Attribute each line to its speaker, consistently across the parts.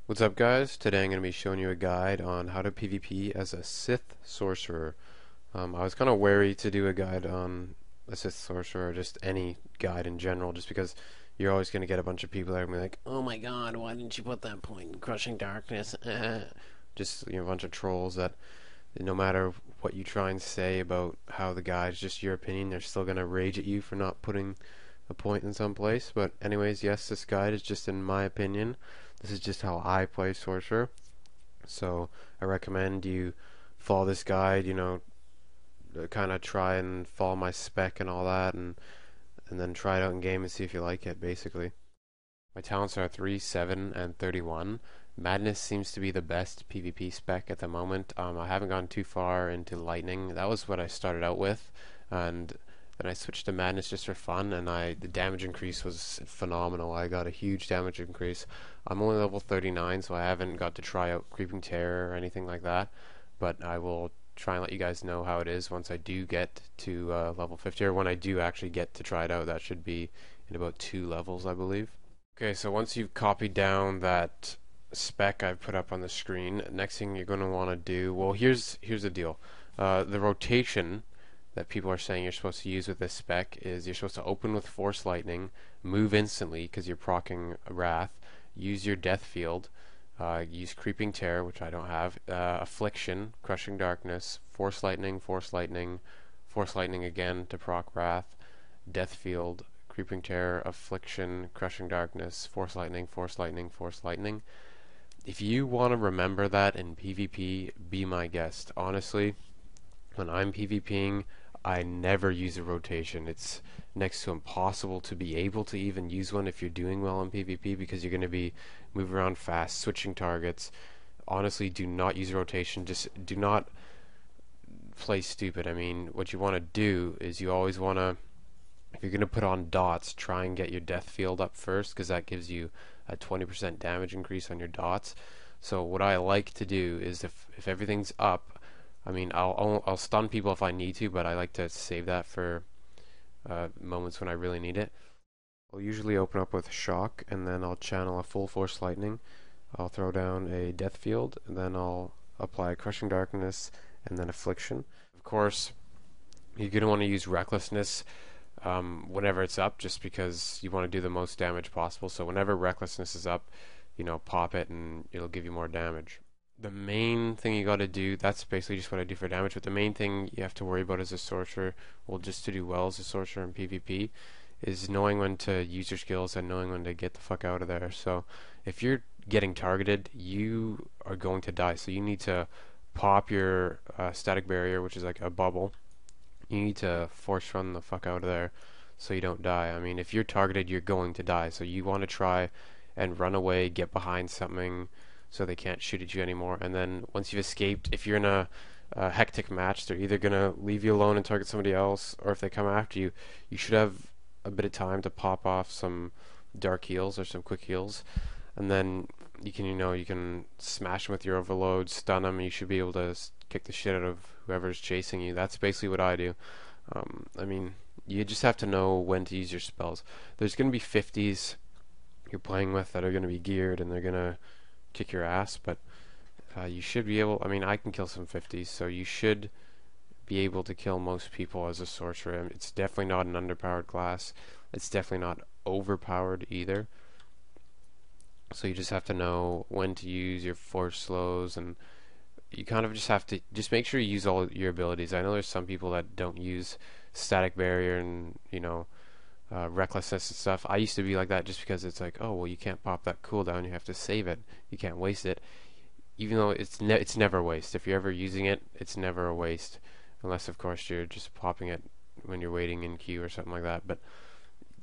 Speaker 1: What's up, guys? Today I'm going to be showing you a guide on how to PvP as a Sith sorcerer. I was kind of wary to do a guide on a Sith sorcerer, or just any guide in general, just because you're always going to get a bunch of people that are going to be like, "Oh my God, why didn't you put that point in Crushing Darkness?" Just a bunch of trolls that no matter what you try and say about how the guide's just your opinion, they're still going to rage at you for not putting a point in some place. But anyways, yes, this guide is just in my opinion. This is just how I play sorcerer. So I recommend you follow this guide, kind of try and follow my spec and all that, and then try it out in game and see if you like it, basically. My talents are 3, 7, and 31. Madness seems to be the best PvP spec at the moment. I haven't gone too far into Lightning. That was what I started out with, and then I switched to Madness just for fun, and the damage increase was phenomenal. I got a huge damage increase. I'm only level 39, so I haven't got to try out Creeping Terror or anything like that, but I will try and let you guys know how it is once I do get to level 50, or when I do actually get to try it out. That should be in about 2 levels, I believe. Okay, so once you've copied down that spec I've put up on the screen, next thing you're going to want to do, well, here's the deal. The rotation that people are saying you're supposed to use with this spec is you're supposed to open with Force Lightning, move instantly because you're proccing Wrath, use your Death Field, use Creeping Terror, which I don't have, Affliction, Crushing Darkness, Force Lightning, Force Lightning, Force Lightning again to proc Wrath, Death Field, Creeping Terror, Affliction, Crushing Darkness, Force Lightning, Force Lightning, Force Lightning. If you want to remember that in PvP, be my guest. Honestly, when I'm PvPing, I never use a rotation. It's next to impossible to be able to even use one if you're doing well in PvP, because you're going to be moving around fast, switching targets. Honestly, do not use a rotation. Just do not play stupid. I mean, what you want to do is you always want to, if you're going to put on dots, try and get your death field up first, because that gives you a 20% damage increase on your dots. So what I like to do is if everything's up, I mean, I'll stun people if I need to, but I like to save that for moments when I really need it. I'll usually open up with Shock, and then I'll channel a full Force Lightning. I'll throw down a Death Field, and then I'll apply Crushing Darkness, and then Affliction. Of course, you're going to want to use Recklessness whenever it's up, just because you want to do the most damage possible. So whenever Recklessness is up, pop it, and it'll give you more damage. The main thing you got to do, that's basically just what I do for damage, but the main thing you have to worry about as a sorcerer, well, just to do well as a sorcerer in PvP, is knowing when to use your skills and knowing when to get the fuck out of there. So if you're getting targeted, you are going to die, so you need to pop your static barrier, which is like a bubble. You need to force run the fuck out of there so you don't die. I mean, if you're targeted, you're going to die, so you want to try and run away, get behind something so they can't shoot at you anymore. And then once you've escaped, if you're in a hectic match, they're either going to leave you alone and target somebody else, or if they come after you, you should have a bit of time to pop off some dark heals or some quick heals, and then you can smash them with your overload, stun them, and you should be able to kick the shit out of whoever's chasing you. That's basically what I do. I mean, you just have to know when to use your spells. There's going to be 50s you're playing with that are going to be geared, and they're going to kick your ass, but you should be able, I mean, I can kill some 50s, so you should be able to kill most people as a sorcerer. I mean, it's definitely not an underpowered class. It's definitely not overpowered either. So you just have to know when to use your force slows, and you kind of just have to just make sure you use all your abilities. I know there's some people that don't use static barrier and recklessness and stuff. I used to be like that just because it's like, oh well, you can't pop that cooldown, you have to save it, you can't waste it, even though it's never a waste. If you're ever using it, it's never a waste, unless of course you're just popping it when you're waiting in queue or something like that. But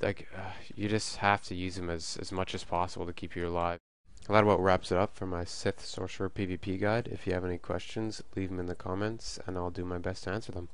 Speaker 1: like you just have to use them as much as possible to keep you alive. That about wraps it up for my Sith Sorcerer PvP guide. If you have any questions, leave them in the comments and I'll do my best to answer them.